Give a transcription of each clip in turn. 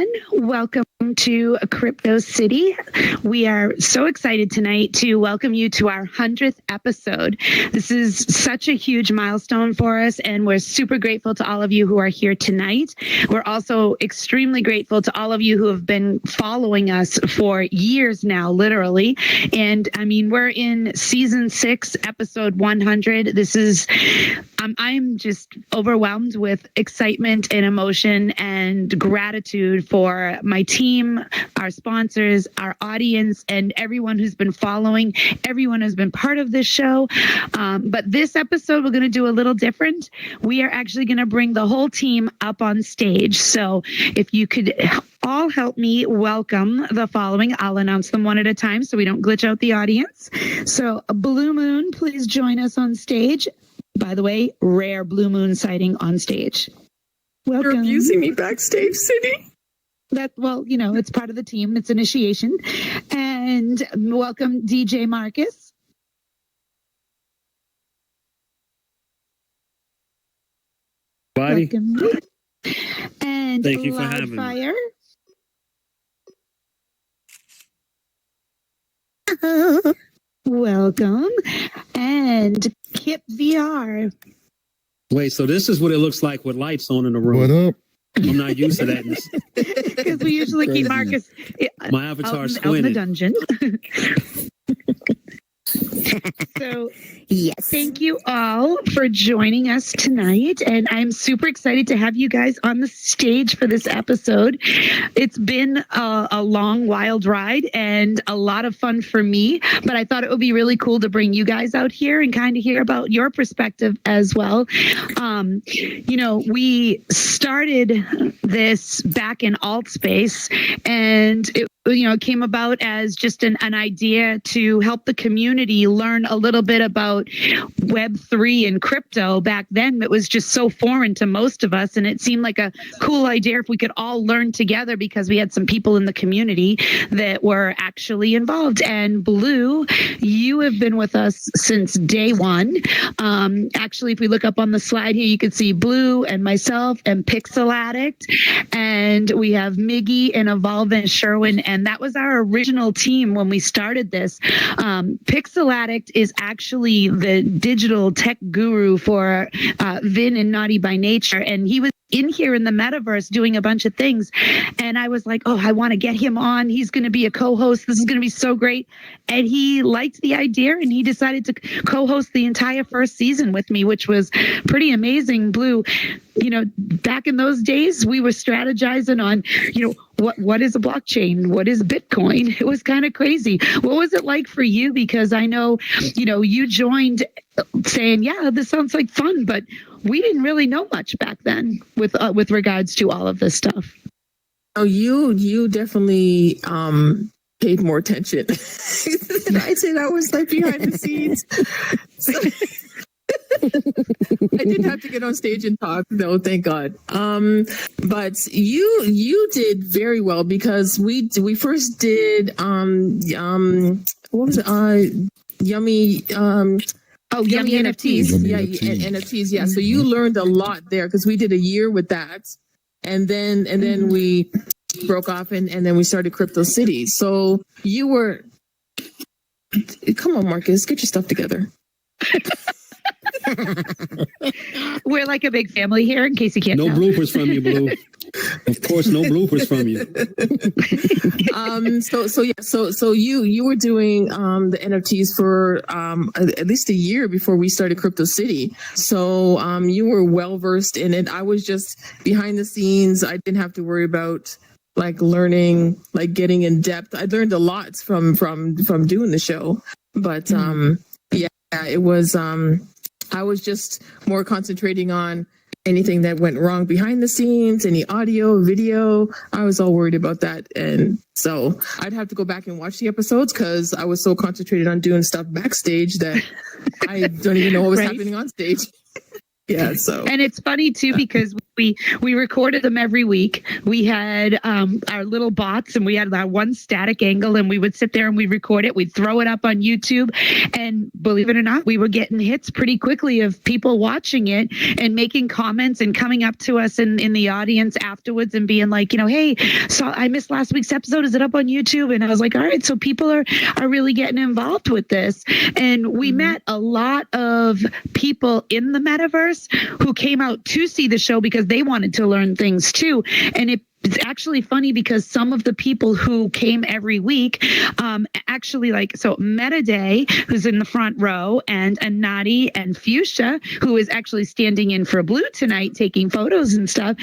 everyone. Welcome to Crypto City. We are so excited tonight to welcome you to our 100th episode. This is such a huge milestone for us, and we're super grateful to all of you who are here tonight. We're also extremely grateful to all of you who have been following us for years now, literally. And I mean, we're in season 6, episode 100. This is, I'm just overwhelmed with excitement and emotion and gratitude for my team, our sponsors, our audience, and everyone who's been following, everyone who's been part of this show. But this episode, we're going to do a little different. We are actually going to bring the whole team up on stage. So if you could all help me welcome the following. I'll announce them one at a time so we don't glitch out the audience. So Blue Moon, please join us on stage. By the way, rare Blue Moon sighting on stage. Welcome. You're abusing me backstage, City. Well, you know, it's part of the team. It's initiation. And welcome, DJ Marcus. Body. Welcome. And thank you for having Fire. me. Welcome. And Kip VR. Wait, so this is what it looks like with lights on in the room. What up? I'm not used to that. Because we usually keep Marcus My avatar's out in the squinting. dungeon. So Yes. thank you all for joining us tonight. And I'm super excited to have you guys on the stage for this episode. It's been a long, wild ride and a lot of fun for me, but I thought it would be really cool to bring you guys out here and kind of hear about your perspective as well. You know, we started this back in alt space, and it came about as just an idea to help the community learn a little bit about Web3 and crypto. Back then, it was just so foreign to most of us, and it seemed like a cool idea if we could all learn together because we had some people in the community that were actually involved. And Blue, you have been with us since day one. Actually, if we look up on the slide here, you can see Blue and myself and Pixel Addict, and we have Miggy and Evolve and Sherwin, and that was our original team when we started this. Pixel Addict is actually the digital tech guru for Vin and Naughty by Nature, and he was in here in the metaverse doing a bunch of things, and I was like, oh, I want to get him on. He's going to be a co-host. This is going to be so great. And he liked the idea, and he decided to co-host the entire first season with me, which was pretty amazing. Blue, back in those days, we were strategizing on, what is a blockchain? What is Bitcoin? It was kind of crazy. What was it like for you? Because I know, you joined saying, yeah, this sounds like fun, but we didn't really know much back then with regards to all of this stuff. Oh, you definitely paid more attention. I'd say that was like behind the scenes. I didn't have to get on stage and talk, though, thank God. But you did very well because we first did what was it? Yummy Yummy NFTs. NFTs. Yeah. So you learned a lot there because we did a year with that, and then we broke off and then we started Crypto City. So you were, come on, Marcus, get your stuff together. We're like a big family here, in case you can't No tell. bloopers from you, Blue. Of course, no bloopers from you. So you were doing the NFTs for at least a year before we started Crypto City. So you were well versed in it. I was just behind the scenes. I didn't have to worry about like learning, like getting in depth. I learned a lot from doing the show, but it was I was just more concentrating on anything that went wrong behind the scenes, any audio, video. I was all worried about that. And so I'd have to go back and watch the episodes because I was so concentrated on doing stuff backstage that I don't even know what was happening on stage. Yeah. So, and it's funny too, because we recorded them every week. We had our little bots, and we had that one static angle, and we would sit there and we'd record it. We'd throw it up on YouTube, and believe it or not, we were getting hits pretty quickly of people watching it and making comments and coming up to us in the audience afterwards and being like, hey, so I missed last week's episode. Is it up on YouTube? And I was like, all right, so people are really getting involved with this. And we met a lot of people in the metaverse who came out to see the show because they wanted to learn things too. And it's actually funny because some of the people who came every week, actually so Metaday, who's in the front row, and Anadi and Fuchsia, who is actually standing in for Blue tonight, taking photos and stuff.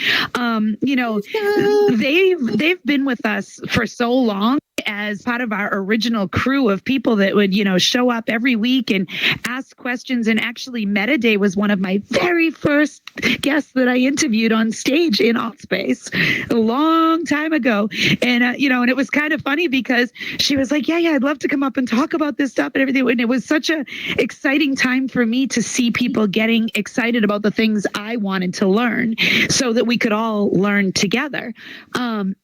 They've been with us for so long as part of our original crew of people that would, show up every week and ask questions. And actually, Metaday was one of my very first guests that I interviewed on stage in Altspace a long time ago. And, and it was kind of funny because she was like, yeah, I'd love to come up and talk about this stuff and everything. And it was such a exciting time for me to see people getting excited about the things I wanted to learn so that we could all learn together. And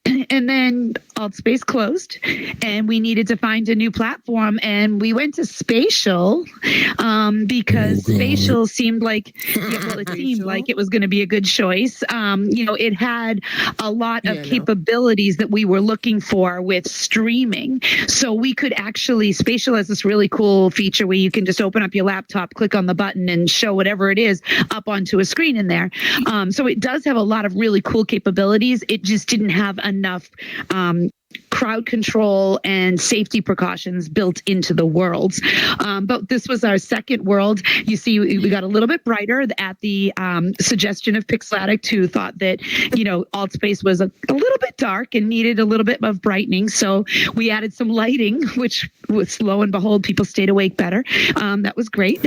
then Altspace closed, and we needed to find a new platform, and we went to Spatial because Spatial seemed like it was going to be a good choice. It had a lot of capabilities that we were looking for with streaming, so we could actually, Spatial has this really cool feature where you can just open up your laptop, click on the button, and show whatever it is up onto a screen in there. So it does have a lot of really cool capabilities. It just didn't have enough crowd control and safety precautions built into the worlds. But this was our second world. You see, we got a little bit brighter at the suggestion of Pixelatic, who thought that, Altspace was a little bit dark and needed a little bit of brightening. So we added some lighting, which was, lo and behold, people stayed awake better. That was great.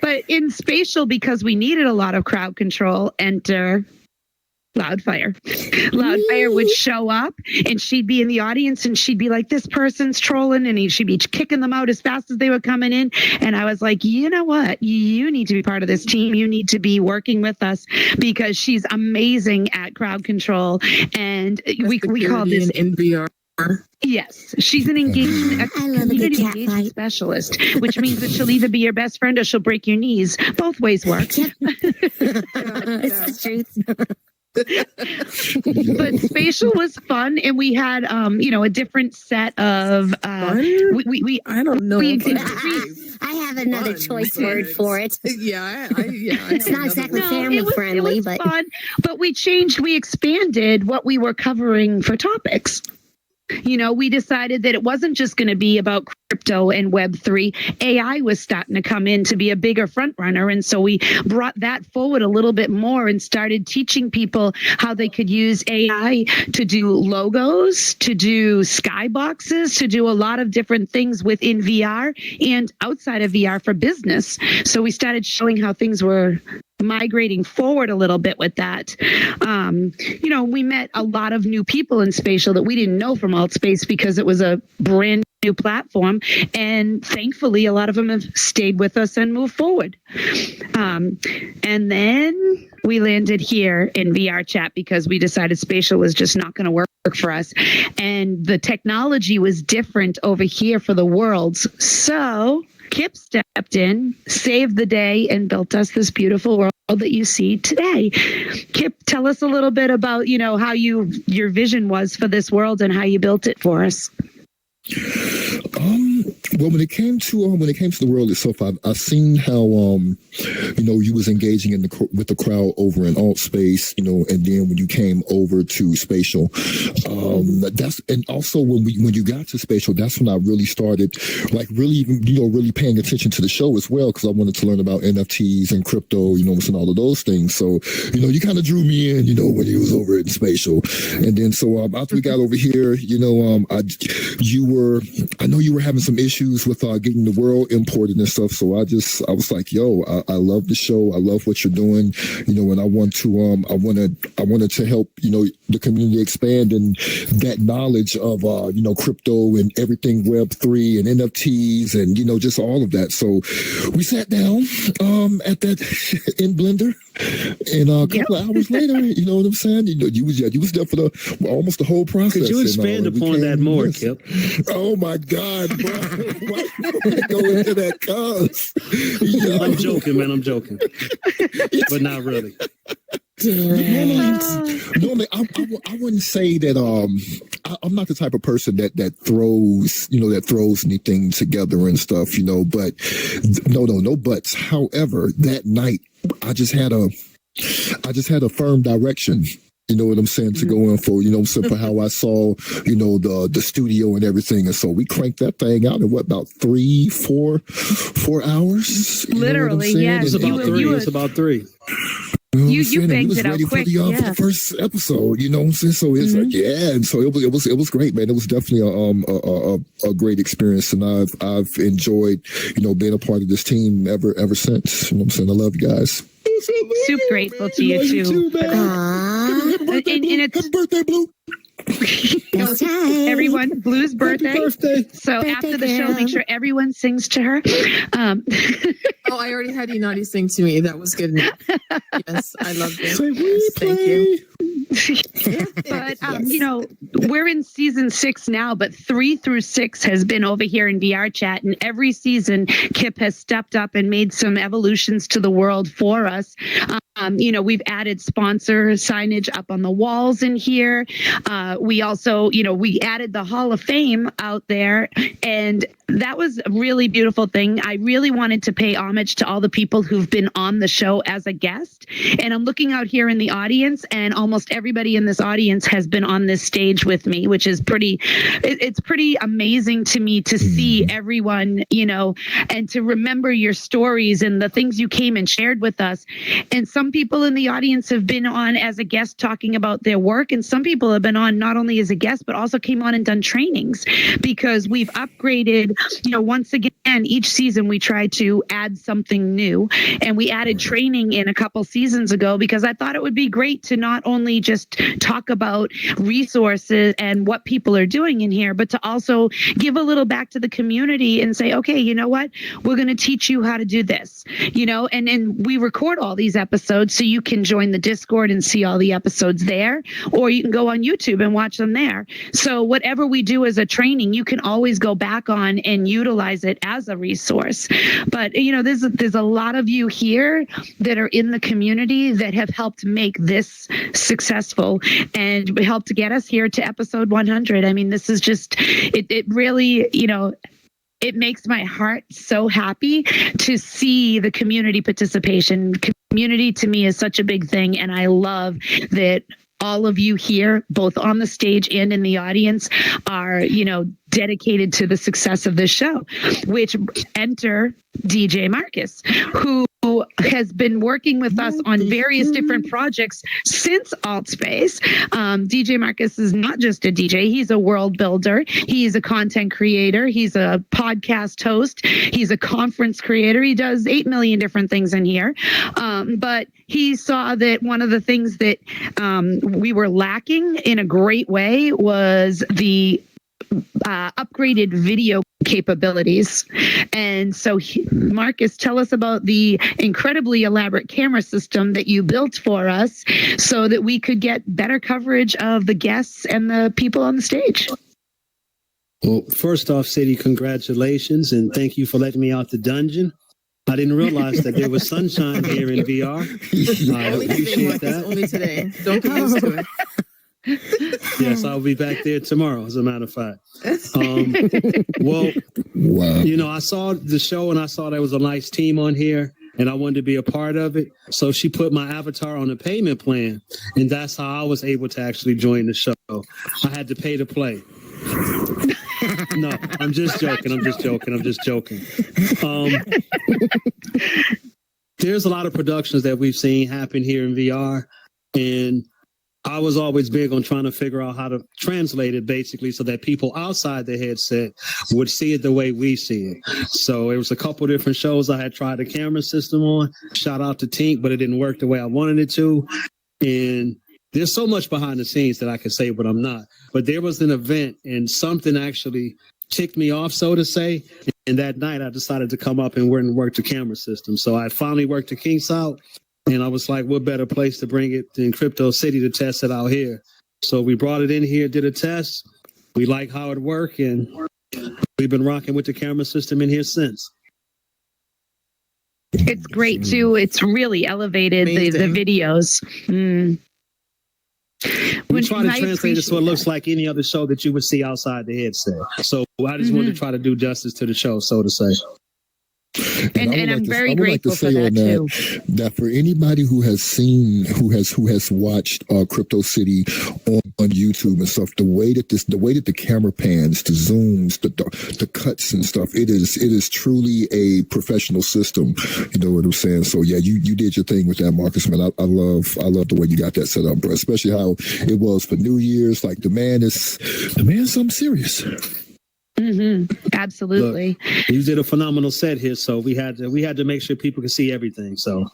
But in Spatial, because we needed a lot of crowd control, enter Loudfire. Loudfire would show up, and she'd be in the audience, and she'd be like, this person's trolling, and she'd be kicking them out as fast as they were coming in. And I was like, you know what? You need to be part of this team. You need to be working with us because she's amazing at crowd control. And we call this in VR. Yes, she's an community engagement specialist, which means that she'll either be your best friend or she'll break your knees. Both ways work. It's the truth. But Spatial was fun, and we had a different set of we I don't know. I have another choice word for it. It's not exactly family friendly, it was fun. But we expanded what we were covering for topics. We decided that it wasn't just going to be about crypto and Web3. AI was starting to come in to be a bigger front runner. And so we brought that forward a little bit more and started teaching people how they could use AI to do logos, to do skyboxes, to do a lot of different things within VR and outside of VR for business. So we started showing how things were migrating forward a little bit with that. We met a lot of new people in Spatial that we didn't know from Altspace because it was a brand new platform. And thankfully, a lot of them have stayed with us and moved forward. And then we landed here in VR chat because we decided Spatial was just not going to work for us. And the technology was different over here for the worlds. So Kip stepped in, saved the day, and built us this beautiful world that you see today. Kip, tell us a little bit about, how your vision was for this world and how you built it for us. Well, when it came to the world itself, I've seen how you was engaging with the crowd over in Altspace, and then when you came over to Spatial, and also when you got to Spatial, that's when I really started really paying attention to the show as well, because I wanted to learn about NFTs and crypto, and all of those things. So you kind of drew me in, when you was over in Spatial, and then so after we got over here, I know you were having some issues with getting the world imported and stuff. So I was like, yo, I love the show. I love what you're doing, and I want to I wanted to help, the community expand and that knowledge of crypto and everything Web3 and NFTs and just all of that. So we sat down at that in Blender, and a couple of hours later, you know what I'm saying? You was there for almost the whole process. Could you expand upon that more, Kip? Oh my God, bro! Why you go into that, cuz? I'm joking, man. I'm joking, but not really. Normally, I wouldn't say that. I'm not the type of person that throws anything together and stuff, But no buts. However, that night, I just had a firm direction. You know what I'm saying, to go in for, for how I saw, the studio and everything. And so we cranked that thing out in about 4 hours. Literally, yeah. It's about three. You banged it out quick. For the first episode, you know what I'm saying? So it's and so it was great, man. It was definitely a great experience, and I've enjoyed, being a part of this team ever since. You know what I'm saying? I love you guys. Super grateful to you too. Happy birthday, Blue. Everyone, Blue's birthday. So after the show, make sure everyone sings to her. I already had Unati sing to me. That was good enough. Yes, I loved it. Thank you. But we're in season 6 now, but 3 through 6 has been over here in VR chat, and every season Kip has stepped up and made some evolutions to the world for us. We've added sponsor signage up on the walls in here. We also, we added the Hall of Fame out there, and that was a really beautiful thing. I really wanted to pay homage to all the people who've been on the show as a guest. And I'm looking out here in the audience, and almost everybody in this audience has been on this stage with me, which is it's pretty amazing to me to see everyone, and to remember your stories and the things you came and shared with us. And some people in the audience have been on as a guest talking about their work. And some people have been on not only as a guest, but also came on and done trainings, because we've upgraded. Once again, each season we try to add something new, and we added training in a couple seasons ago because I thought it would be great to not only just talk about resources and what people are doing in here, but to also give a little back to the community and say, okay, you know what? We're going to teach you how to do this, and then we record all these episodes so you can join the Discord and see all the episodes there, or you can go on YouTube and watch them there. So whatever we do as a training, you can always go back on and utilize it as a resource. But there's a lot of you here that are in the community that have helped make this successful and helped to get us here to episode 100. I mean, this is just it really, it makes my heart so happy to see the community participation. Community to me is such a big thing, and I love that all of you here, both on the stage and in the audience, are, dedicated to the success of this show, which enter DJ Marcus, who has been working with us on various different projects since AltSpace. DJ Marcus is not just a DJ, he's a world builder. He's a content creator. He's a podcast host. He's a conference creator. He does 8 million different things in here. But he saw that one of the things that we were lacking in a great way was the upgraded video capabilities. And so Marcus, tell us about the incredibly elaborate camera system that you built for us so that we could get better coverage of the guests and the people on the stage. Well, first off, Sadie, congratulations, and thank you for letting me out the dungeon. I didn't realize that there was sunshine here in VR. I appreciate that. Only today. Don't get used to it. Yes, I'll be back there tomorrow, as a matter of fact. Wow. I saw the show and I saw there was a nice team on here and I wanted to be a part of it. So she put my avatar on a payment plan, and that's how I was able to actually join the show. I had to pay to play. No, I'm just joking. There's a lot of productions that we've seen happen here in VR, and I was always big on trying to figure out how to translate it basically so that people outside the headset would see it the way we see it. So it was a couple different shows I had tried the camera system on. Shout out to Tink, but it didn't work the way I wanted it to. And there's so much behind the scenes that I could say, but I'm not. But there was an event and something actually ticked me off, so to say. And that night I decided to come up and work the camera system. So I finally worked the kinks out. And I was like, what better place to bring it than Crypto City to test it out here? So we brought it in here, did a test. We like how it worked, and we've been rocking with the camera system in here since. It's great, too. It's really elevated the videos. We try to translate it so it looks like any other show that you would see outside the headset. So I just wanted to try to do justice to the show, so to say. And I'm very grateful for that too. That for anybody who has seen, who has watched Crypto City on YouTube and stuff, the way that the camera pans, the zooms, the cuts and stuff, it is truly a professional system. You know what I'm saying? So yeah, you did your thing with that, Marcus, man. I love the way you got that set up, bro. Especially how it was for New Year's. Like the man's something serious. Absolutely. Look, you did a phenomenal set here, so we had to make sure people could see everything. So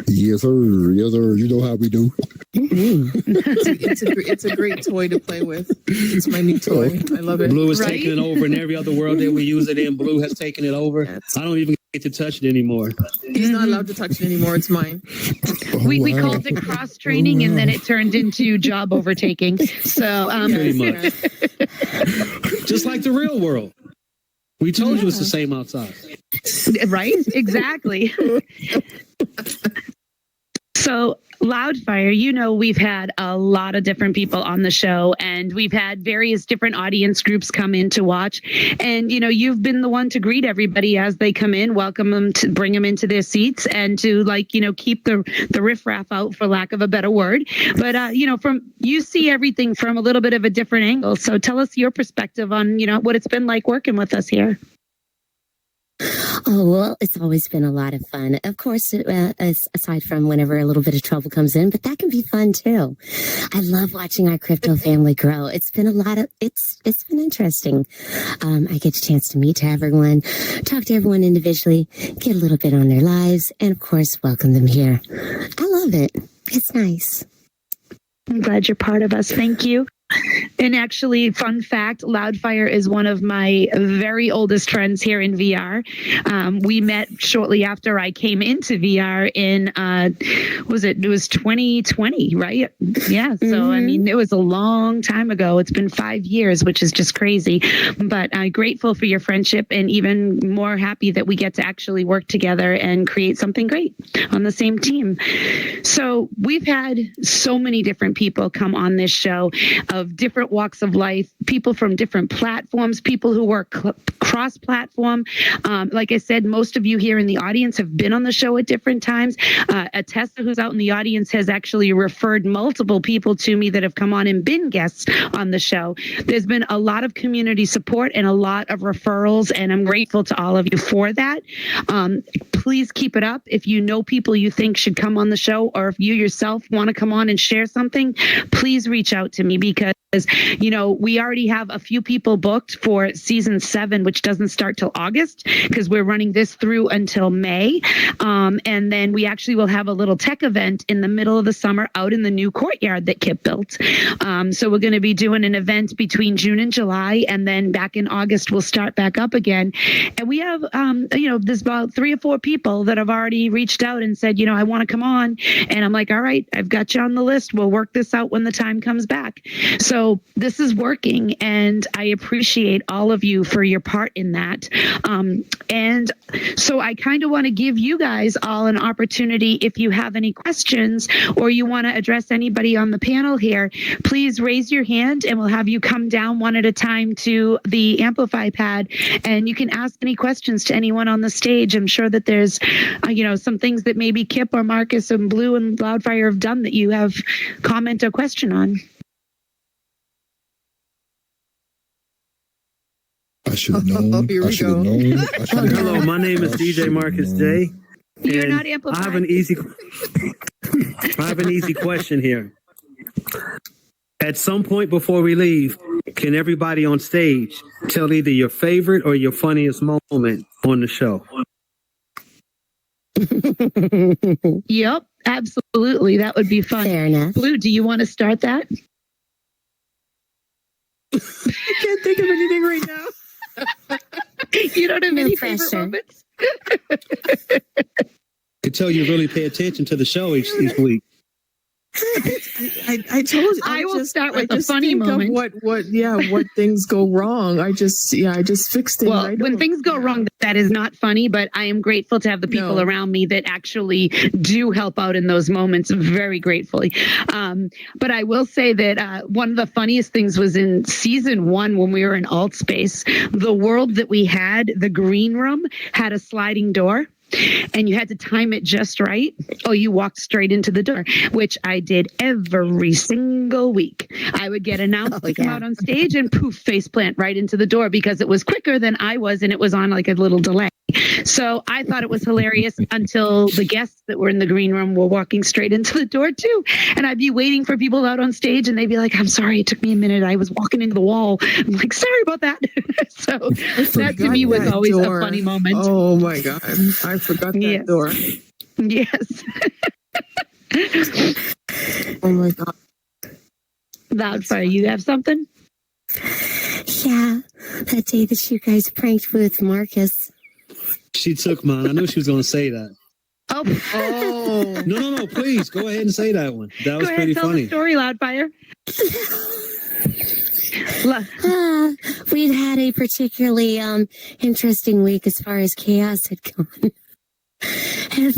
yes, sir. You know how we do. It's a great toy to play with. It's my new toy. I love it. Blue is taking it over in every other world that we use it in. Blue has taken it over. Yes. I don't even get to touch it anymore. He's not allowed to touch it anymore. It's mine. We called it cross training, and then it turned into job overtaking. So pretty much. Just like the real world. We told you it's the same outside. Right? Exactly. So, Loudfire, we've had a lot of different people on the show, and we've had various different audience groups come in to watch. And, you've been the one to greet everybody as they come in, welcome them, to bring them into their seats, and to keep the riffraff out, for lack of a better word. But, you see everything from a little bit of a different angle. So tell us your perspective on, what it's been like working with us here. Oh, well, it's always been a lot of fun. Of course, aside from whenever a little bit of trouble comes in, but that can be fun too. I love watching our crypto family grow. It's been it's been interesting. I get a chance to meet everyone, talk to everyone individually, get a little bit on their lives, and of course, welcome them here. I love it. It's nice. I'm glad you're part of us. Thank you. And actually, fun fact, Loudfire is one of my very oldest friends here in VR. We met shortly after I came into VR in, it was 2020, right? Yeah. So, I mean, it was a long time ago. It's been 5 years, which is just crazy. But I'm grateful for your friendship, and even more happy that we get to actually work together and create something great on the same team. So we've had so many different people come on this show of different walks of life, people from different platforms, people who work cross-platform. Like I said, most of you here in the audience have been on the show at different times. Atessa, who's out in the audience, has actually referred multiple people to me that have come on and been guests on the show. There's been a lot of community support and a lot of referrals, and I'm grateful to all of you for that. Please keep it up. If you know people you think should come on the show, or if you yourself want to come on and share something, please reach out to me, because we already have a few people booked for season 7, which doesn't start till August, because we're running this through until May. And then we actually will have a little tech event in the middle of the summer out in the new courtyard that Kip built. So we're going to be doing an event between June and July, and then back in August, we'll start back up again. And we have, there's about 3 or 4 people that have already reached out and said, I want to come on. And I'm like, all right, I've got you on the list. We'll work this out when the time comes back. So this is working, and I appreciate all of you for your part in that. And so I kind of want to give you guys all an opportunity. If you have any questions, or you want to address anybody on the panel here, please raise your hand, and we'll have you come down one at a time to the Amplify pad, and you can ask any questions to anyone on the stage. I'm sure that there's, some things that maybe Kip or Marcus and Blue and Loudfire have done that you have comment or question on. I should have known. Hello, my name is DJ Marcus J. You're not amplified. I have an easy question here. At some point before we leave, can everybody on stage tell either your favorite or your funniest moment on the show? Yep, absolutely. That would be fun. Fair enough. Blue, do you want to start that? I can't think of anything right now. You don't have No any pressure. favorite moments? Could tell you really pay attention to the show each week. I told you. I will start with I a just funny think of moment. what things go wrong. I just fixed it. Well, when things go wrong, that is not funny, but I am grateful to have the people No. around me that actually do help out in those moments very gratefully. But I will say that one of the funniest things was in season 1 when we were in alt space, the world that we had, the green room, had a sliding door. And you had to time it just right. Oh, you walked straight into the door, which I did every single week. I would get announced to come out on stage and poof, face plant right into the door because it was quicker than I was and it was on like a little delay. So I thought it was hilarious until the guests that were in the green room were walking straight into the door too. And I'd be waiting for people out on stage and they'd be like, I'm sorry, it took me a minute. I was walking into the wall. I'm like, sorry about that. So that to me was always a funny moment. Oh my God. I forgot that door. Yes. Oh my God. Loudfire, you have something? Yeah, that day that you guys pranked with Marcus. She took mine. I knew she was going to say that. Oh, No, please go ahead and say that one. That was go ahead, pretty tell funny. the story, Loudfire. We'd had a particularly interesting week as far as chaos had gone. And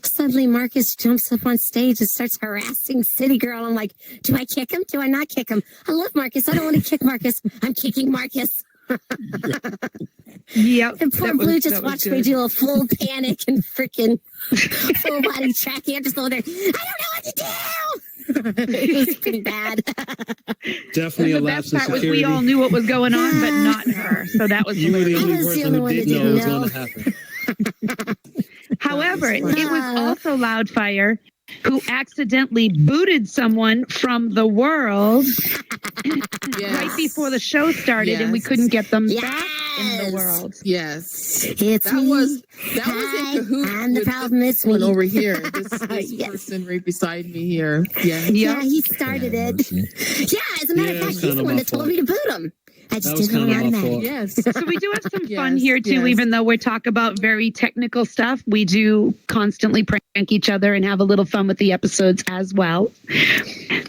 suddenly Marcus jumps up on stage and starts harassing CityGirl. I'm like, do I kick him? Do I not kick him? I love Marcus. I don't want to kick Marcus. I'm kicking Marcus. Yep. And poor Blue just watched me do a full panic and freaking full body tracking. I'm just over there. I don't know what to do. It was pretty bad. Definitely a The lapse best in part was security. we all knew what was going on, but not her. So that was You were the hilarious. only I was the person only who one that didn't know it was didn't going to happen. However, it funny. was also Loudfire who accidentally booted someone from the world right before the show started, and we Yes. couldn't get them back in the Yes. world. Yes. It's That me. was Hi, in cahoots I'm the with problem. this It's me. one over here. This Yes. person right beside me here. Yeah. Yeah, he started it. Mercy. Yeah, as a matter Yeah, of it was fact, he's kinda the one my that told fault. me to boot him. I That just was did it on kinda my automatic. fault. Yes. So we do have some fun Yes, here too, yes. even though we're talking about very technical stuff. We do constantly prank each other and have a little fun with the episodes as well.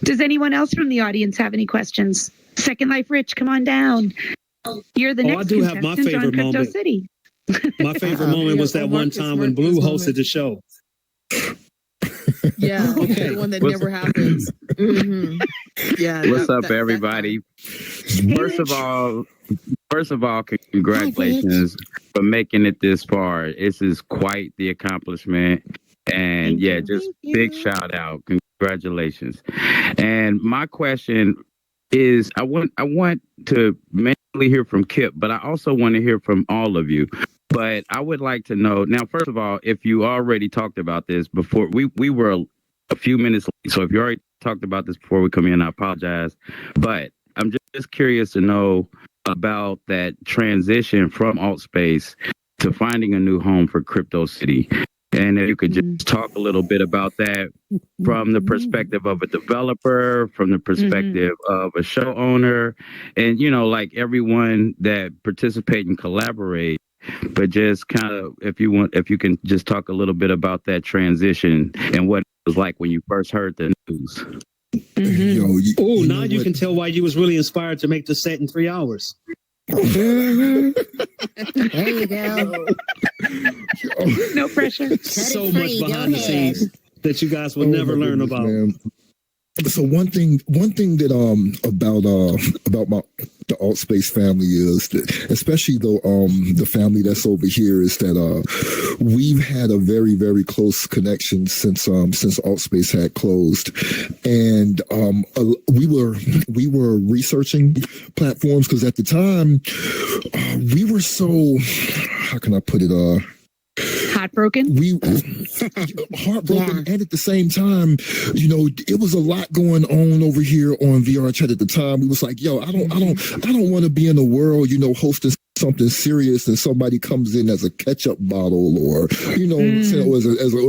Does anyone else from the audience have any questions? Second Life Rich, come on down. You're the Oh, I next do have my contestant on favorite Crypto moment. City. My favorite Uh-oh. moment was Yeah, that oh, one Marcus, time when Marcus Blue moment. hosted the show. Yeah. Okay. The one that What's- never happens. hmm Yeah. What's that- up, that- everybody? First of all, Hi, congratulations for making it this far. This is quite the accomplishment, and Thank yeah, you. just Thank big you. shout out, congratulations. And my question is, I want to mainly hear from Kip, but I also want to hear from all of you. But I would like to know now. First of all, if you already talked about this before, we were a few minutes late. So if you already talked about this before we come in, I apologize. But I'm just curious to know about that transition from alt space to finding a new home for Crypto City. And if you could just talk a little bit about that from the perspective of a developer, from the perspective of a show owner, and like everyone that participate and collaborate. But just kind of, if you can just talk a little bit about that transition and what it was like when you first heard the news. Yo, Oh, now know you what? can tell why you was really inspired to make the set in 3 hours. Mhm. There you go. No pressure. So it much free, go behind the ahead. scenes that you guys will Oh, never my learn goodness, about. man. So one thing that about the alt space family is that, especially though the family that's over here, is that we've had a very, very close connection since alt space had closed, and we were researching platforms because at the time we were so, how can I put it, Heartbroken? We heartbroken, and at the same time, it was a lot going on over here on VR Chat at the time. We was like, yo, I don't want to be in a world, hosting something serious and somebody comes in as a ketchup bottle or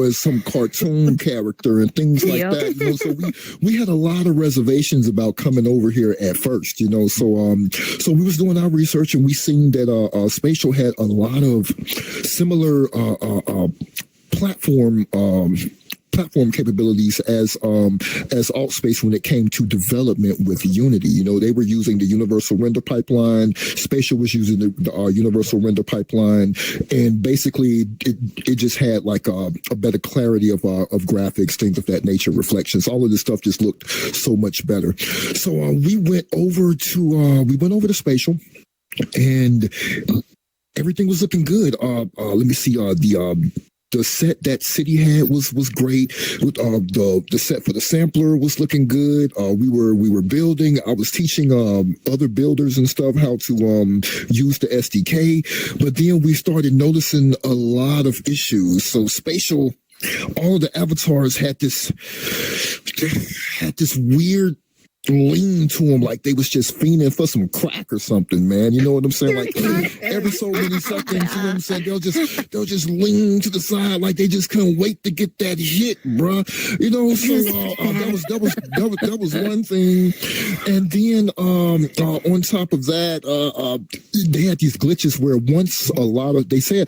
as some cartoon character and things like that. So we had a lot of reservations about coming over here at first. So we was doing our research and we seen that Spatial had a lot of similar platform capabilities as AltSpace when it came to development with Unity. They were using the universal render pipeline. Spatial was using the universal render pipeline, and basically it just had like a better clarity of graphics, things of that nature, reflections. All of this stuff just looked so much better. So we went over to Spatial, and everything was looking good. Let me see. The set that City had was great. The set for the sampler was looking good. We were building. I was teaching other builders and stuff how to use the SDK. But then we started noticing a lot of issues. So Spatial, all of the avatars had this weird lean to them, like they was just fiending for some crack or something, man. You know what I'm saying? Like every so many seconds, you know what I'm saying? They'll just lean to the side like they just couldn't wait to get that hit, bruh. That was one thing. And then on top of that, they had these glitches where once they said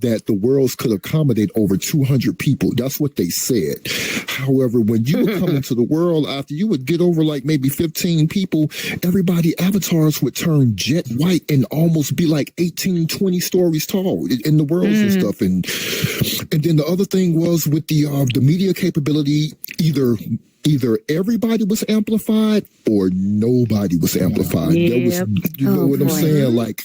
that the worlds could accommodate over 200 people. That's what they said. However, when you would come into the world, after you would get over like maybe 15 people, everybody avatars would turn jet white and almost be like 18, 20 stories tall in the worlds and stuff. And then the other thing was with the media capability, either everybody was amplified or nobody was amplified. Yep. I'm saying? Like,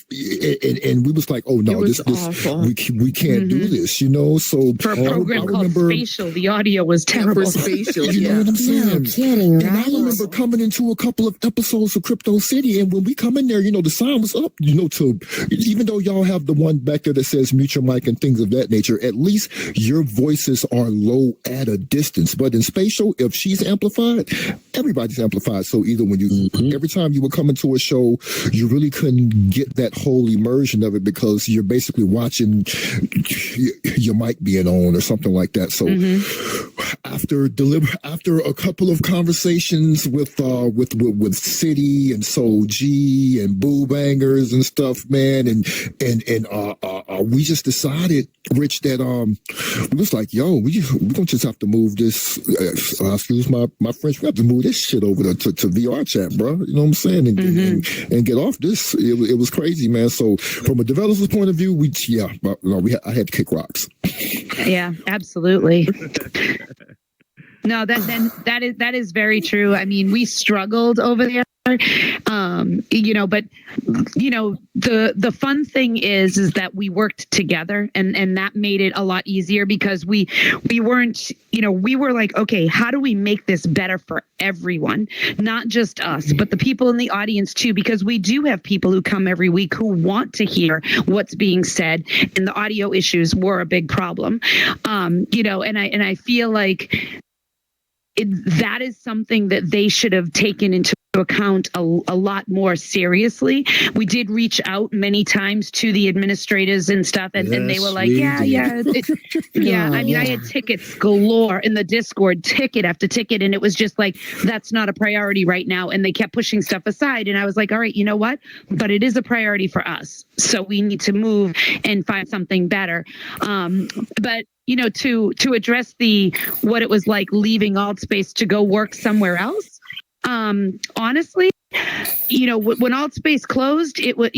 and we was like, oh no, this we can't do this, So for a program called Spatial, the audio was terrible. Spatial, you know what I'm saying? No kidding, right? And I remember coming into a couple of episodes of Crypto City, and when we come in there, the sound was up, to even though y'all have the one back there that says mute your mic and things of that nature, at least your voices are low at a distance. But in Spatial, if she's amplified, everybody's amplified. So either when every time you would come into a show, you really couldn't get that whole immersion of it because you're basically watching your mic being on or something like that. So after a couple of conversations with City and Soul G and Boo Bangers and stuff, man, and we just decided, Rich, that we was like, yo, we're gonna just have to move this. Excuse my French, we have to move this shit over to VR Chat, bro. You know what I'm saying? And get off this. It was crazy, man. So from a developer's point of view, I had to kick rocks. Yeah, absolutely. No, that is very true. I mean, we struggled over there. But the fun thing is that we worked together, and that made it a lot easier because we weren't, we were like, okay, how do we make this better for everyone, not just us, but the people in the audience too, because we do have people who come every week who want to hear what's being said, and the audio issues were a big problem. And I feel like that is something that they should have taken into account a lot more seriously. We did reach out many times to the administrators and stuff, and they were like, I had tickets galore in the Discord, ticket after ticket, and it was just like, that's not a priority right now, and they kept pushing stuff aside, and I was like, all right, you know what? But it is a priority for us, so we need to move and find something better. But to address what it was like leaving AltSpace to go work somewhere else. Honestly, when AltSpace closed, it was,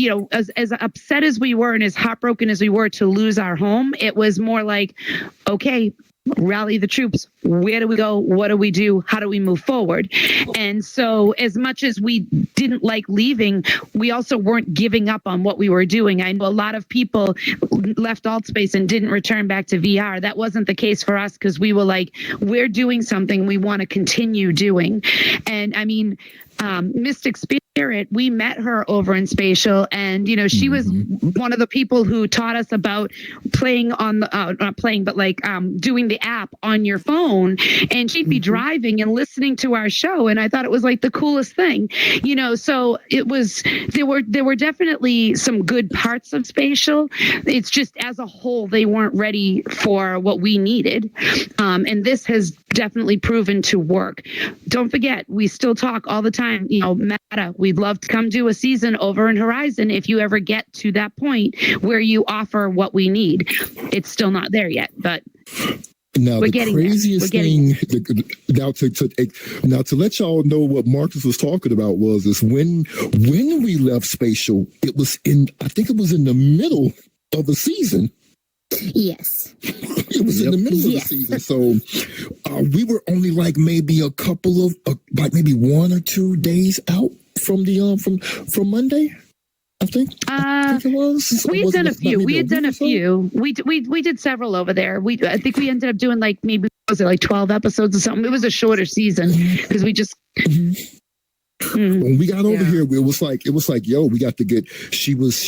as upset as we were and as heartbroken as we were to lose our home, it was more like, okay, rally the troops. Where do we go? What do we do? How do we move forward? And so as much as we didn't like leaving, we also weren't giving up on what we were doing. I know a lot of people left AltSpace and didn't return back to VR. That wasn't the case for us because we were like, we're doing something we want to continue doing. And I mean, Mystic Spirit Spirit, we met her over in Spatial, and she was one of the people who taught us about playing on the not playing, but like doing the app on your phone, and she'd be driving and listening to our show, and I thought it was like the coolest thing, so it was, there were definitely some good parts of Spatial. It's just as a whole they weren't ready for what we needed, and this has definitely proven to work. Don't forget, we still talk all the time, Meta, we'd love to come do a season over in Horizon if you ever get to that point where you offer what we need. It's still not there yet, but now we're the getting craziest there. Now to let y'all know what Marcus was talking about is when we left Spatial, I think it was in the middle of the season. Yes. It was in the middle of the season. So we were only like maybe a couple of maybe 1 or 2 days out from the from Monday. I think it was. We had done a few. We had done a few. We did several over there. I think we ended up doing like maybe, was it like 12 episodes or something? It was a shorter season because we just. When we got over here, it was like, yo, we got to get. She was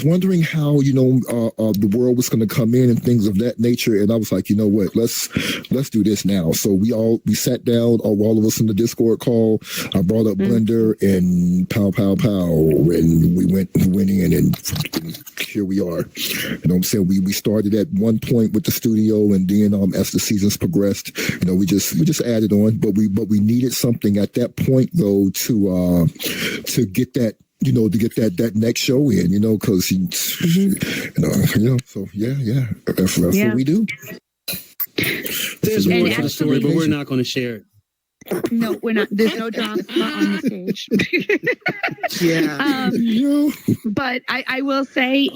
wondering how the world was going to come in and things of that nature, and I was like, you know what, let's do this now. So we sat down, all of us in the Discord call. I brought up Blender and pow, and we went in, and here we are. You know what I'm saying? We started at one point with the studio, and then as the seasons progressed, we just added on, but we needed something at that point though to get that that next show in, because so that's what we do. There's more to the story, but we're not going to share it. No, we're not. There's no drama on the stage. But I will say,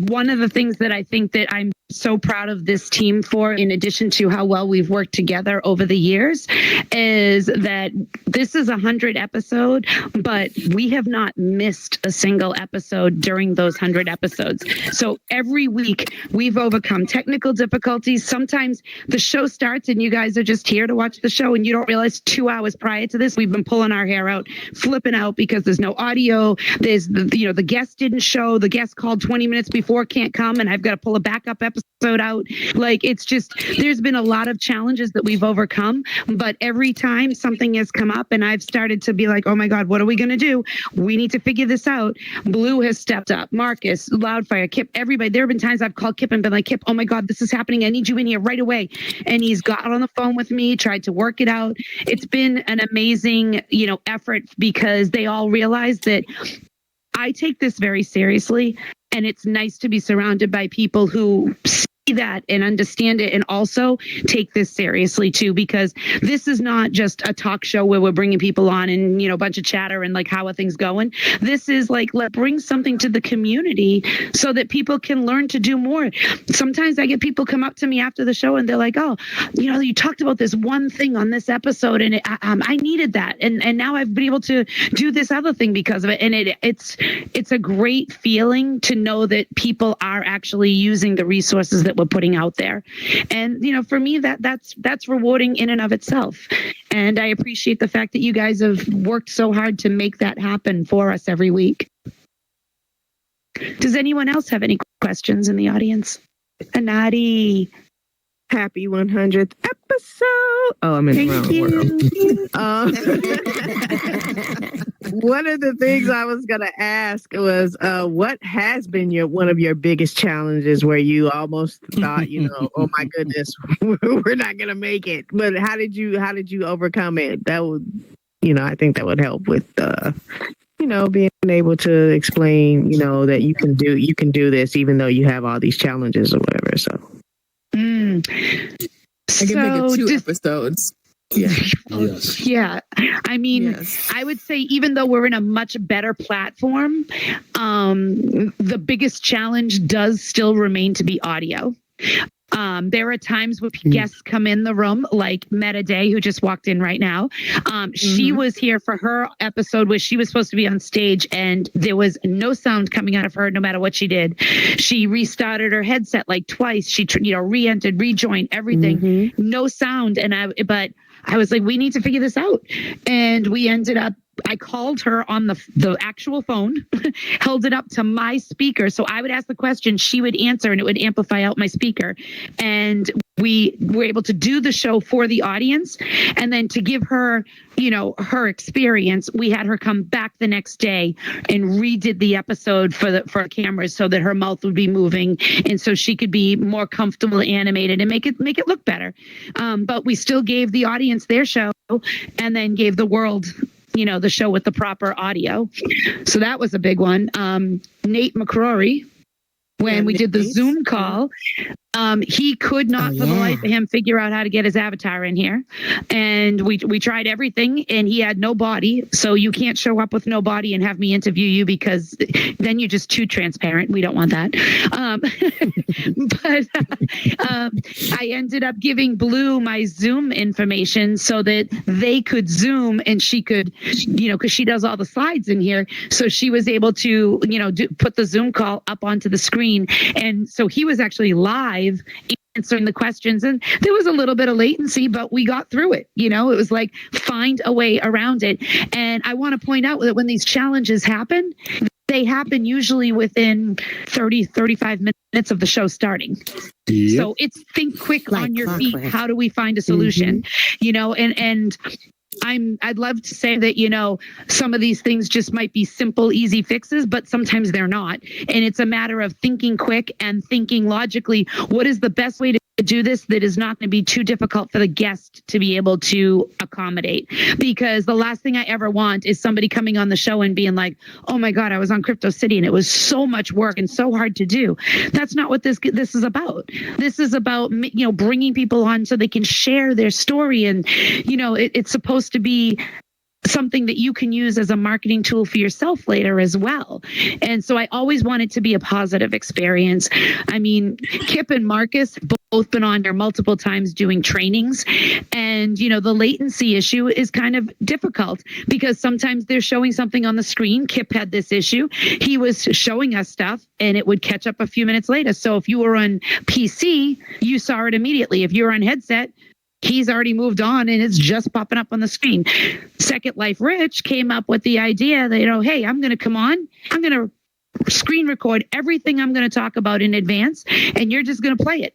one of the things that I think that I'm so proud of this team for, in addition to how well we've worked together over the years, is that this is 100 episode, but we have not missed a single episode during those 100 episodes. So every week we've overcome technical difficulties. Sometimes the show starts and you guys are just here to watch the show, and you don't realize 2 hours prior to this we've been pulling our hair out, flipping out because there's no audio. There's the guest didn't show. The guest called 20 minutes before, can't come, and I've got to pull a backup episode out. Like, it's just, there's been a lot of challenges that we've overcome, but every time something has come up and I've started to be like, oh my God, what are we going to do? We need to figure this out. Blue has stepped up, Marcus, Loudfire, Kip, everybody. There have been times I've called Kip and been like, Kip, oh my God, this is happening. I need you in here right away. And he's got on the phone with me, tried to work it out. It's been an amazing, effort, because they all realize that I take this very seriously, and it's nice to be surrounded by people who see that and understand it, and also take this seriously too, because this is not just a talk show where we're bringing people on and a bunch of chatter and like, how are things going. This is like, let's bring something to the community so that people can learn to do more. Sometimes I get people come up to me after the show and they're like, oh, you talked about this one thing on this episode, and I needed that, and now I've been able to do this other thing because of it. And it's a great feeling to know that people are actually using the resources that we're putting out there. And for me, that's rewarding in and of itself. And I appreciate the fact that you guys have worked so hard to make that happen for us every week. Does anyone else have any questions in the audience? Anadi. Happy 100th episode. Oh, I'm in the wrong world. One of the things I was going to ask was, what has been one of your biggest challenges where you almost thought, oh my goodness, we're not going to make it? But how did you overcome it? That would, I think that would help with, being able to explain, that you can do this even though you have all these challenges or whatever. So. I can make it 2 episodes. Yeah. Yes. Yeah. I mean, I would say even though we're in a much better platform, the biggest challenge does still remain to be audio. There are times when guests come in the room, like Meta Day, who just walked in right now. She was here for her episode where she was supposed to be on stage, and there was no sound coming out of her no matter what she did. She restarted her headset like twice. She re-entered, rejoined, everything. No sound. But I was like, we need to figure this out. And we ended up, I called her on the actual phone, held it up to my speaker. So I would ask the question, she would answer, and it would amplify out my speaker. And we were able to do the show for the audience. And then to give her, her experience, we had her come back the next day and redid the episode for cameras so that her mouth would be moving. And so she could be more comfortable animated and make it look better. But we still gave the audience their show and then gave the world the show with the proper audio. So that was a big one. Nate McCrory, when we did the Zoom call, he could not for the life of him figure out how to get his avatar in here. And we tried everything, and he had no body. So you can't show up with no body and have me interview you, because then you're just too transparent. We don't want that. But I ended up giving Blue my Zoom information so that they could Zoom, and she could, because she does all the slides in here. So she was able to, put the Zoom call up onto the screen. And so he was actually live answering the questions, and there was a little bit of latency, but we got through it. It was like, find a way around it. And I want to point out that when these challenges happen, they happen usually within 35 minutes of the show starting. Yep. So it's think quick, like on your feet. How do we find a solution? And I'd love to say that, some of these things just might be simple, easy fixes, but sometimes they're not. And it's a matter of thinking quick and thinking logically, what is the best way to do this that is not going to be too difficult for the guest to be able to accommodate? Because the last thing I ever want is somebody coming on the show and being like, oh my God, I was on Crypto City and it was so much work and so hard to do. That's not what this is about. This is about, bringing people on so they can share their story. And, it's supposed to be something that you can use as a marketing tool for yourself later as well. And so I always want it to be a positive experience. I mean, Kip and Marcus both been on here multiple times doing trainings, and the latency issue is kind of difficult because sometimes they're showing something on the screen. Kip had this issue. He was showing us stuff and it would catch up a few minutes later. So if you were on PC, you saw it immediately. If you were on headset, he's already moved on and it's just popping up on the screen. Second Life Rich came up with the idea that, hey, I'm going to come on, I'm going to screen record everything I'm going to talk about in advance, and you're just going to play it.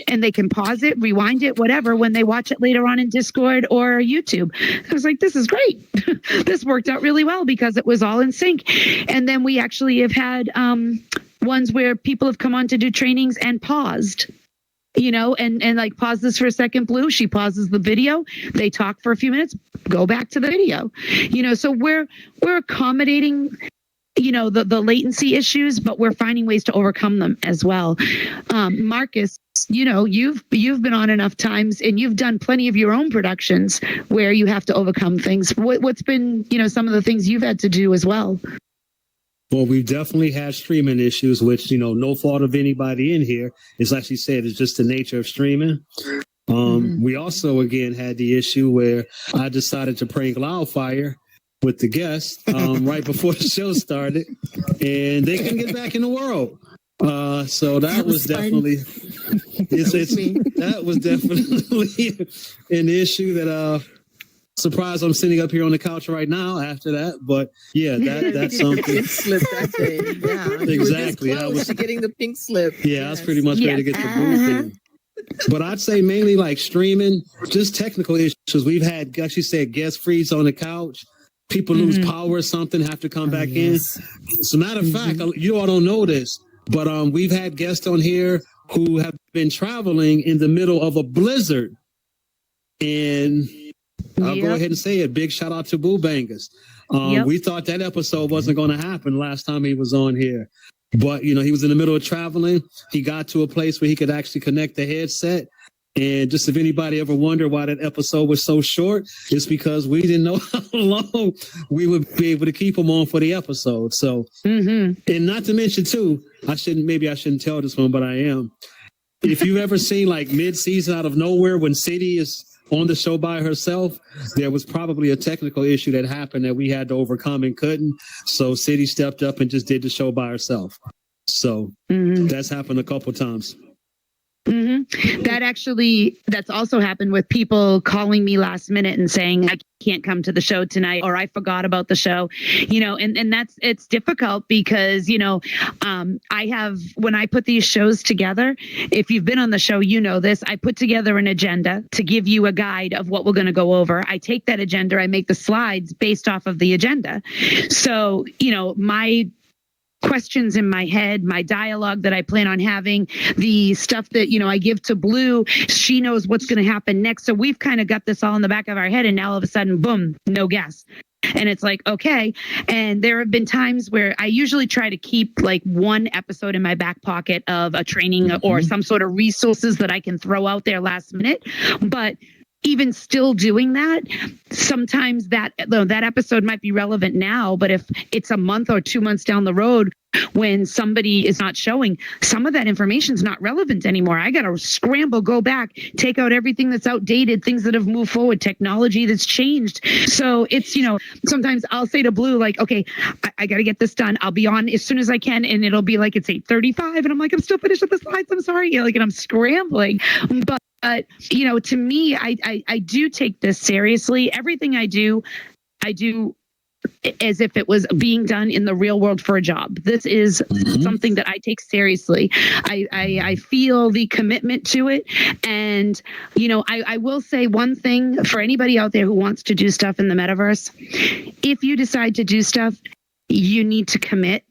And they can pause it, rewind it, whatever, when they watch it later on in Discord or YouTube. I was like, this is great. This worked out really well because it was all in sync. And then we actually have had ones where people have come on to do trainings and paused. And like, pause this for a second, Blue. She pauses the video. They talk for a few minutes, go back to the video. So we're accommodating, the latency issues, but we're finding ways to overcome them as well. Marcus, you've been on enough times and you've done plenty of your own productions where you have to overcome things. What's been, some of the things you've had to do as well? Well, we've definitely had streaming issues, which, no fault of anybody in here. It's like she said, it's just the nature of streaming. We also, again, had the issue where I decided to prank Loudfire with the guests right before the show started, and they couldn't get back in the world. So that was definitely that was definitely an issue that surprised I'm sitting up here on the couch right now after that. But yeah, that's something. Pink slip that day. Yeah, exactly. I was getting the pink slip. Yeah, I was pretty much ready to get the booth in. But I'd say mainly like streaming, just technical issues. We've had, like she said, guest freeze on the couch. People lose power or something, have to come back in. As a matter of fact, you all don't know this, but we've had guests on here who have been traveling in the middle of a blizzard. And I'll go ahead and say it. Big shout out to Boo Bangers. We thought that episode wasn't going to happen last time he was on here. But, he was in the middle of traveling. He got to a place where he could actually connect the headset. And just if anybody ever wondered why that episode was so short, it's because we didn't know how long we would be able to keep him on for the episode. So, and not to mention too, I shouldn't tell this one, but I am. If you've ever seen like mid-season out of nowhere when City is on the show by herself, there was probably a technical issue that happened that we had to overcome and couldn't. So City stepped up and just did the show by herself. So that's happened a couple times. That's also happened with people calling me last minute and saying, I can't come to the show tonight, or I forgot about the show, and it's difficult because, when I put these shows together, if you've been on the show, this, I put together an agenda to give you a guide of what we're going to go over. I take that agenda, I make the slides based off of the agenda. So, my questions in my head, my dialogue that I plan on having, the stuff that, I give to Blue, she knows what's going to happen next. So we've kind of got this all in the back of our head, and now all of a sudden, boom, no guests. And it's like, okay. And there have been times where I usually try to keep like one episode in my back pocket of a training or some sort of resources that I can throw out there last minute. But even still doing that, sometimes that episode might be relevant now, but if it's a month or 2 months down the road when somebody is not showing, some of that information is not relevant anymore. I got to scramble, go back, take out everything that's outdated, things that have moved forward, technology that's changed. So it's, sometimes I'll say to Blue, like, okay, I got to get this done. I'll be on as soon as I can. And it'll be like, it's 8:35. And I'm like, I'm still finished with the slides. I'm sorry. And I'm scrambling. But to me, I do take this seriously. Everything I do as if it was being done in the real world for a job. This is something that I take seriously. I feel the commitment to it. And, I will say one thing for anybody out there who wants to do stuff in the metaverse. If you decide to do stuff, you need to commit,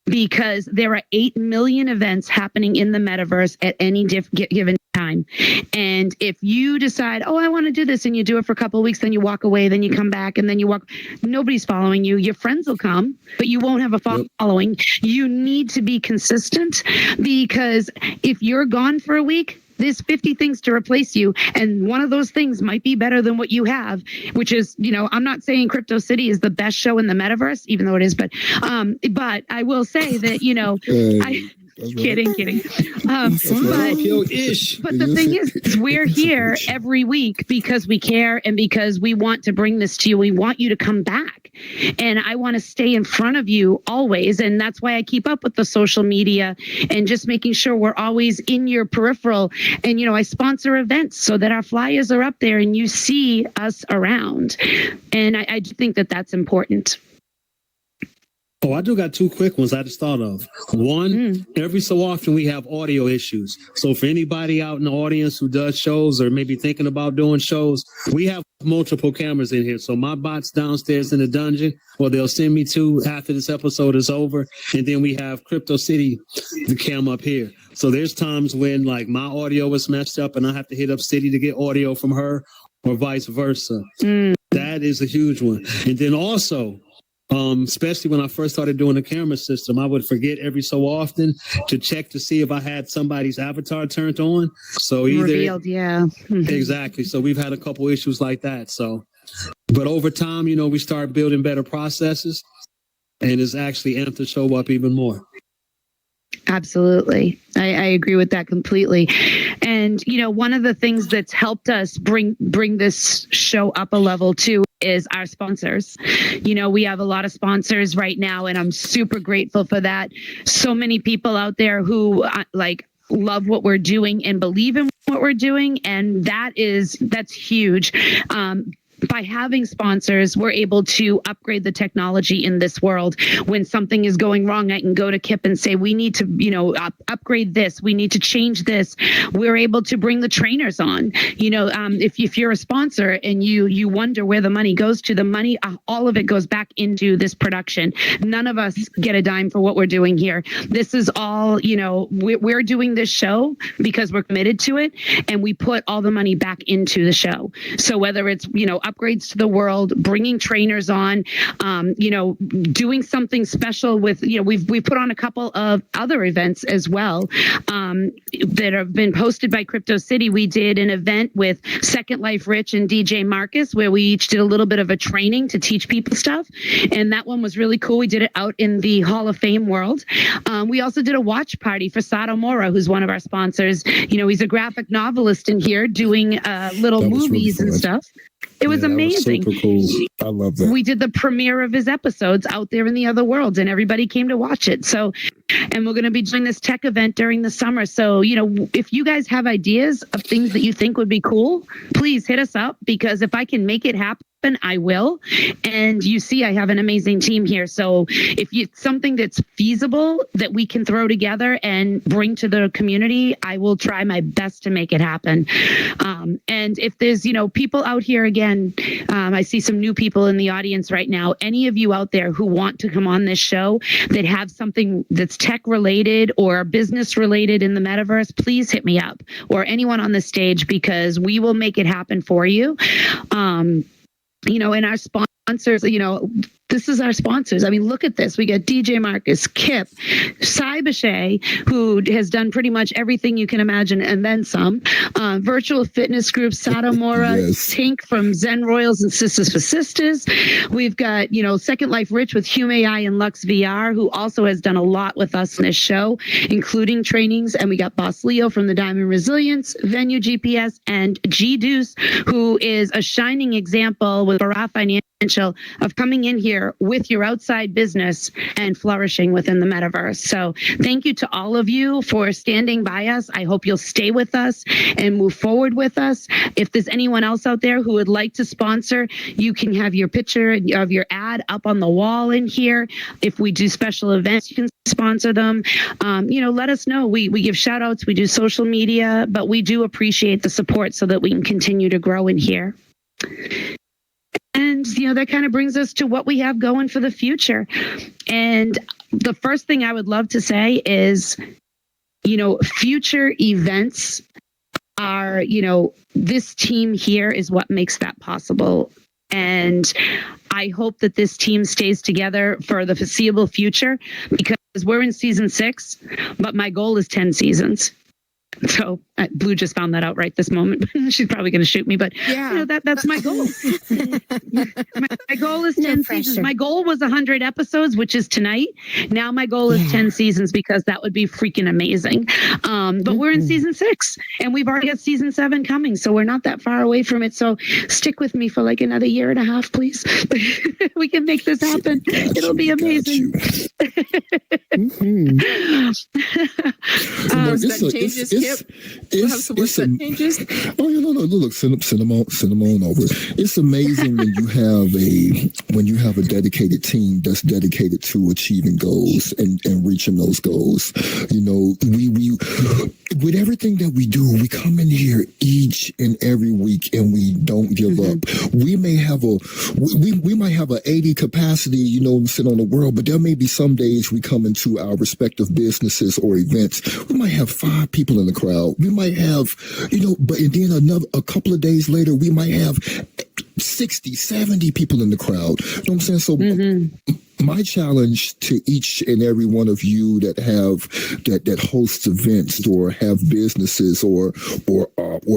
because there are 8 million events happening in the metaverse at any given time. And if you decide, I want to do this, and you do it for a couple of weeks, then you walk away, then you come back, and then you walk, nobody's following you. Your friends will come, but you won't have a following. You need to be consistent, because if you're gone for a week, there's 50 things to replace you. And one of those things might be better than what you have, which is, I'm not saying Crypto City is the best show in the metaverse, even though it is, but I will say that, Kidding. But the thing is, we're here every week because we care and because we want to bring this to you. We want you to come back. And I want to stay in front of you always. And that's why I keep up with the social media and just making sure we're always in your peripheral. And, I sponsor events so that our flyers are up there and you see us around. And I do think that that's important. Oh, I do got 2 quick ones I just thought of. One, every so often we have audio issues. So for anybody out in the audience who does shows or maybe thinking about doing shows, we have multiple cameras in here. So my bot's downstairs in the dungeon, or they'll send me 2 after this episode is over. And then we have Crypto City, the cam up here. So there's times when like my audio is messed up and I have to hit up City to get audio from her, or vice versa. That is a huge one. And then also, especially when I first started doing the camera system, I would forget every so often to check to see if I had somebody's avatar turned on. So either revealed, yeah. Exactly. So we've had a couple issues like that. So, but over time, we start building better processes, and it's actually amped the show up even more. Absolutely. I agree with that completely. And, one of the things that's helped us bring this show up a level too is our sponsors. We have a lot of sponsors right now, and I'm super grateful for that. So many people out there who love what we're doing and believe in what we're doing. And that's huge. By having sponsors, we're able to upgrade the technology in this world. When something is going wrong, I can go to Kip and say, we need to, upgrade this. We need to change this. We're able to bring the trainers on. If you're a sponsor and you wonder where the money goes to, the money, all of it goes back into this production. None of us get a dime for what we're doing here. This is all, we're doing this show because we're committed to it, and we put all the money back into the show. So whether it's, upgrades to the world, bringing trainers on, doing something special with, we've put on a couple of other events as well that have been posted by Crypto City. We did an event with Second Life Rich and DJ Marcus, where we each did a little bit of a training to teach people stuff. And that one was really cool. We did it out in the Hall of Fame world. We also did a watch party for Sato Mora, who's one of our sponsors. He's a graphic novelist in here doing little movies and stuff. It was amazing. Super cool. I love that. We did the premiere of his episodes out there in the other world, and everybody came to watch it. So, and we're going to be doing this tech event during the summer. So, if you guys have ideas of things that you think would be cool, please hit us up, because if I can make it happen, I will. And you see, I have an amazing team here. So if it's something that's feasible that we can throw together and bring to the community, I will try my best to make it happen. And if there's, people out here, again, I see some new people in the audience right now. Any of you out there who want to come on this show that have something that's tech related or business related in the metaverse, please hit me up, or anyone on the stage, because we will make it happen for you. And our sponsors, this is our sponsors. I mean, look at this. We got DJ Marcus, Kip, Cybershay, who has done pretty much everything you can imagine and then some. Virtual fitness group, Satomura, yes. Tink from Zen Royals and Sisters for Sisters. We've got, Second Life Rich with Hume AI and Lux VR, who also has done a lot with us in this show, including trainings. And we got Boss Leo from the Diamond Resilience, Venue GPS, and G Deuce, who is a shining example with Barra Financial of coming in here with your outside business and flourishing within the metaverse. So thank you to all of you for standing by us. I hope you'll stay with us and move forward with us. If there's anyone else out there who would like to sponsor, you can have your picture of your ad up on the wall in here. If we do special events, you can sponsor them. Let us know. We give shout outs, we do social media, but we do appreciate the support so that we can continue to grow in here. And, that kind of brings us to what we have going for the future. And the first thing I would love to say is, future events are, this team here is what makes that possible. And I hope that this team stays together for the foreseeable future, because we're in season 6, but my goal is 10 seasons. So Blue just found that out right this moment. She's probably going to shoot me, but yeah, that's my goal. my goal is 10 seasons. My goal was 100 episodes, which is tonight. Now my goal is 10 seasons, because that would be freaking amazing. But we're in season 6, and we've already got season 7 coming, so we're not that far away from it. So stick with me for like another year and a half, please. We can make this happen. It'll be amazing. Oh, no, look, send them on over. It's amazing when you have a dedicated team that's dedicated to achieving goals and reaching those goals. We with everything that we do, we come in here each and every week and we don't give up. We may have we might have an 80 capacity, sit on the world, but there may be some days we come into our respective businesses or events. We might have 5 people in the crowd. We might have, but then a couple of days later, we might have 60, 70 people in the crowd. You know what I'm saying? So my challenge to each and every one of you that hosts events or have businesses or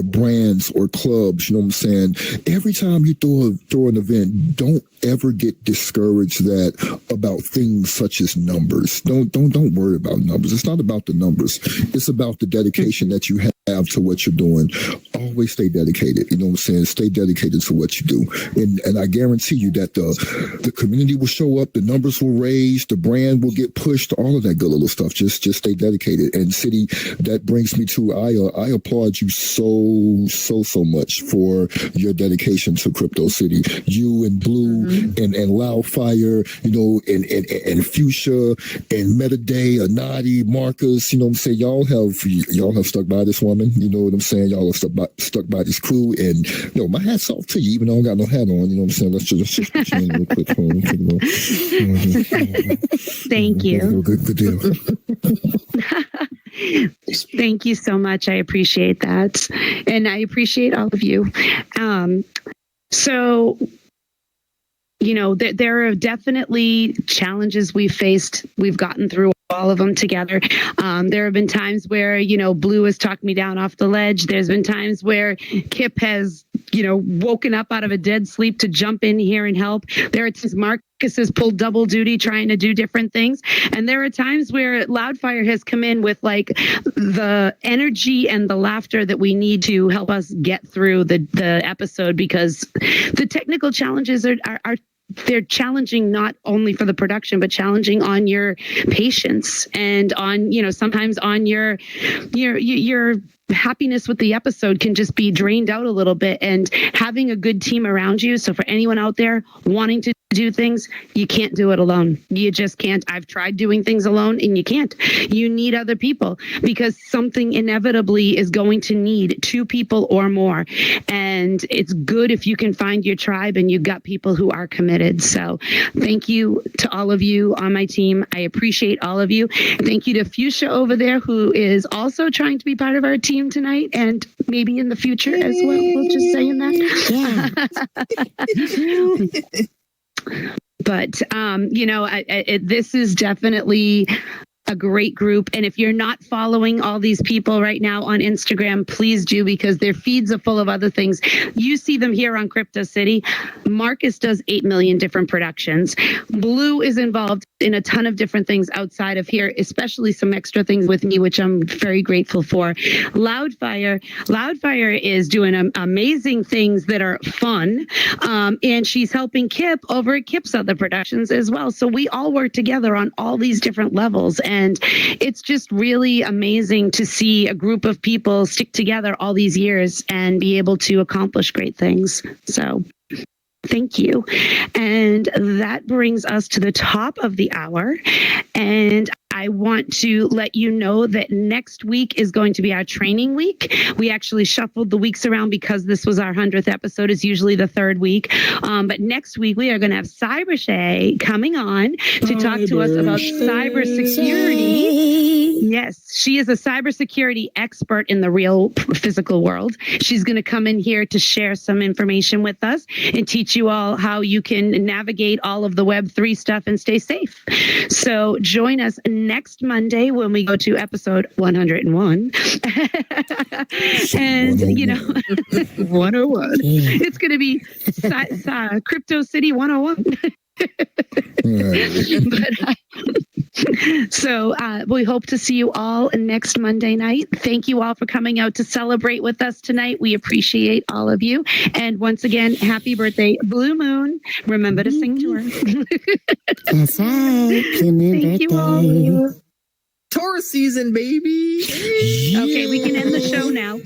brands or clubs, you know what I'm saying? Every time you throw an event, don't ever get discouraged about things such as numbers. Don't worry about numbers. It's not about the numbers. It's about the dedication that you have to what you're doing. Always stay dedicated. You know what I'm saying? Stay dedicated to what you do. And I guarantee you that the community will show up, the numbers will raise, the brand will get pushed, all of that good little stuff. Just stay dedicated. And City, that brings me to, I applaud you so much for your dedication to Crypto City. You and Blue and Loudfire, and Fuchsia and Metaday, Anadi, Marcus, you know what I'm saying? Y'all have stuck by this woman. You know what I'm saying? Y'all have stuck by this crew, and my hat's off to you, even though I don't got no hat on. You know what I'm saying? Let's just change real quick. Thank you. Good deal. Thank you so much. I appreciate that, and I appreciate all of you. So, there are definitely challenges we've faced. We've gotten through all of them together. There have been times where, Blue has talked me down off the ledge. There's been times where Kip has, woken up out of a dead sleep to jump in here and help. There are times Marcus has pulled double duty trying to do different things. And there are times where Loudfire has come in with like the energy and the laughter that we need to help us get through the episode, because the technical challenges are they're challenging not only for the production, but challenging on your patience and on, sometimes on your happiness with the episode can just be drained out a little bit, and having a good team around you. So for anyone out there wanting to do things, you can't do it alone. You just can't. I've tried doing things alone and you can't. You need other people, because something inevitably is going to need two people or more. And it's good if you can find your tribe and you've got people who are committed. So thank you to all of you on my team. I appreciate all of you. Thank you to Fuchsia over there, who is also trying to be part of our team tonight and maybe in the future as well. We'll just saying that. Yeah. But, this is definitely a great group. And if you're not following all these people right now on Instagram, please do, because their feeds are full of other things. You see them here on Crypto City. Marcus does 8 million different productions. Blue is involved in a ton of different things outside of here, especially some extra things with me, which I'm very grateful for. Loudfire is doing amazing things that are fun. And she's helping Kip over at Kip's other productions as well. So we all work together on all these different levels. And it's just really amazing to see a group of people stick together all these years and be able to accomplish great things. So thank you. And that brings us to the top of the hour. And I want to let you know that next week is going to be our training week. We actually shuffled the weeks around because this was our 100th episode. It's usually the third week. But next week, we are going to have Cybershay coming on to talk to us about cybersecurity. Yes, she is a cybersecurity expert in the real physical world. She's going to come in here to share some information with us and teach you all how you can navigate all of the Web3 stuff and stay safe. So join us next Monday when we go to episode 101. And, 101. It's going to be Crypto City 101. So we hope to see you all next Monday night. Thank you all for coming out to celebrate with us tonight. We appreciate all of you. And once again, happy birthday, Blue Moon. Remember to sing to her. That's right. Blue Moon Thank birthday. you all. Taurus season, baby. Okay, we can end the show now.